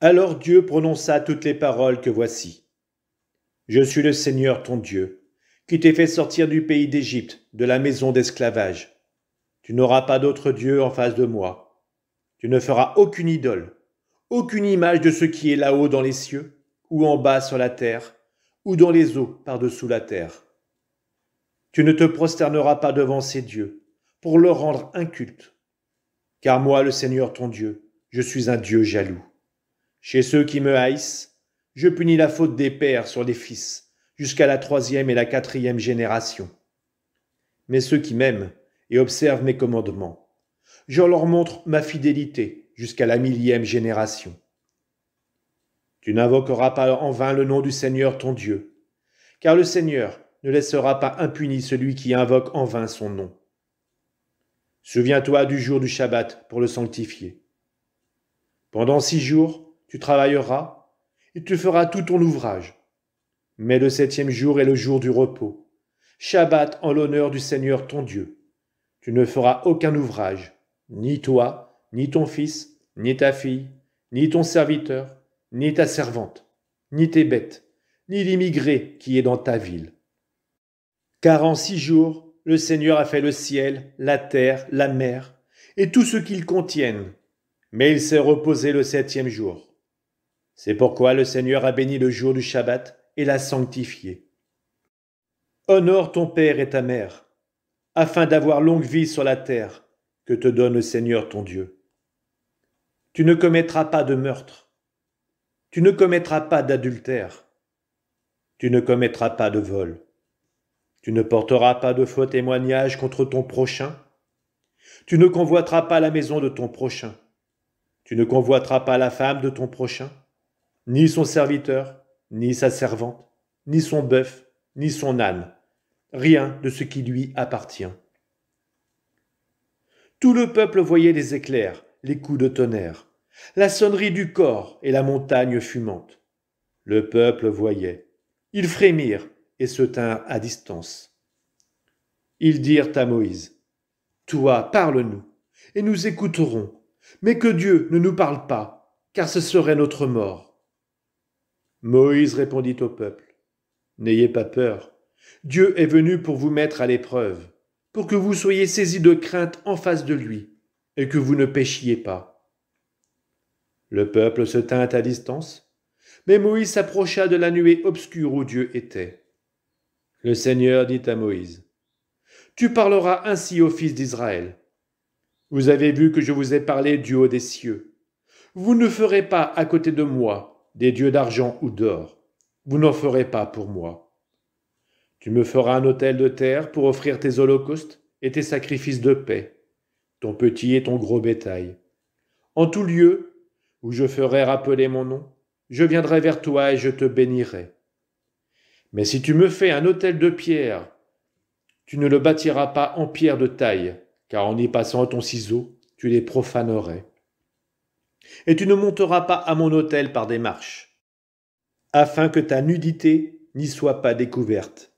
Alors Dieu prononça toutes les paroles que voici. Je suis le Seigneur ton Dieu, qui t'ai fait sortir du pays d'Égypte, de la maison d'esclavage. Tu n'auras pas d'autre Dieu en face de moi. Tu ne feras aucune idole, aucune image de ce qui est là-haut dans les cieux, ou en bas sur la terre, ou dans les eaux par-dessous la terre. Tu ne te prosterneras pas devant ces dieux, pour leur rendre un culte. Car moi, le Seigneur ton Dieu, je suis un Dieu jaloux. Chez ceux qui me haïssent, je punis la faute des pères sur les fils, jusqu'à la 3e et la 4e génération. Mais ceux qui m'aiment et observent mes commandements, je leur montre ma fidélité jusqu'à la 1000e génération. Tu n'invoqueras pas en vain le nom du Seigneur ton Dieu, car le Seigneur ne laissera pas impuni celui qui invoque en vain son nom. Souviens-toi du jour du Shabbat pour le sanctifier. Pendant 6 jours, tu travailleras et tu feras tout ton ouvrage. Mais le 7e jour est le jour du repos, Shabbat en l'honneur du Seigneur ton Dieu. Tu ne feras aucun ouvrage, ni toi, ni ton fils, ni ta fille, ni ton serviteur, ni ta servante, ni tes bêtes, ni l'immigré qui est dans ta ville. Car en 6 jours, le Seigneur a fait le ciel, la terre, la mer, et tout ce qu'ils contiennent, mais il s'est reposé le 7e jour. C'est pourquoi le Seigneur a béni le jour du Shabbat et l'a sanctifié. Honore ton père et ta mère, afin d'avoir longue vie sur la terre que te donne le Seigneur ton Dieu. Tu ne commettras pas de meurtre. Tu ne commettras pas d'adultère. Tu ne commettras pas de vol. Tu ne porteras pas de faux témoignage contre ton prochain. Tu ne convoiteras pas la maison de ton prochain. Tu ne convoiteras pas la femme de ton prochain, ni son serviteur, ni sa servante, ni son bœuf, ni son âne, rien de ce qui lui appartient. Tout le peuple voyait les éclairs, les coups de tonnerre, la sonnerie du cor et la montagne fumante. Le peuple voyait. Ils frémirent et se tinrent à distance. Ils dirent à Moïse, « Toi, parle-nous, et nous écouterons, mais que Dieu ne nous parle pas, car ce serait notre mort. » Moïse répondit au peuple, « N'ayez pas peur, Dieu est venu pour vous mettre à l'épreuve, pour que vous soyez saisis de crainte en face de lui, et que vous ne péchiez pas. » Le peuple se tint à distance, mais Moïse s'approcha de la nuée obscure où Dieu était. Le Seigneur dit à Moïse, « Tu parleras ainsi aux fils d'Israël. Vous avez vu que je vous ai parlé du haut des cieux. Vous ne ferez pas à côté de moi des dieux d'argent ou d'or. Vous n'en ferez pas pour moi. Tu me feras un autel de terre pour offrir tes holocaustes et tes sacrifices de paix, ton petit et ton gros bétail. En tout lieu où je ferai rappeler mon nom, je viendrai vers toi et je te bénirai. Mais si tu me fais un autel de pierre, tu ne le bâtiras pas en pierre de taille, car en y passant ton ciseau, tu les profanerais. Et tu ne monteras pas à mon autel par des marches, afin que ta nudité n'y soit pas découverte.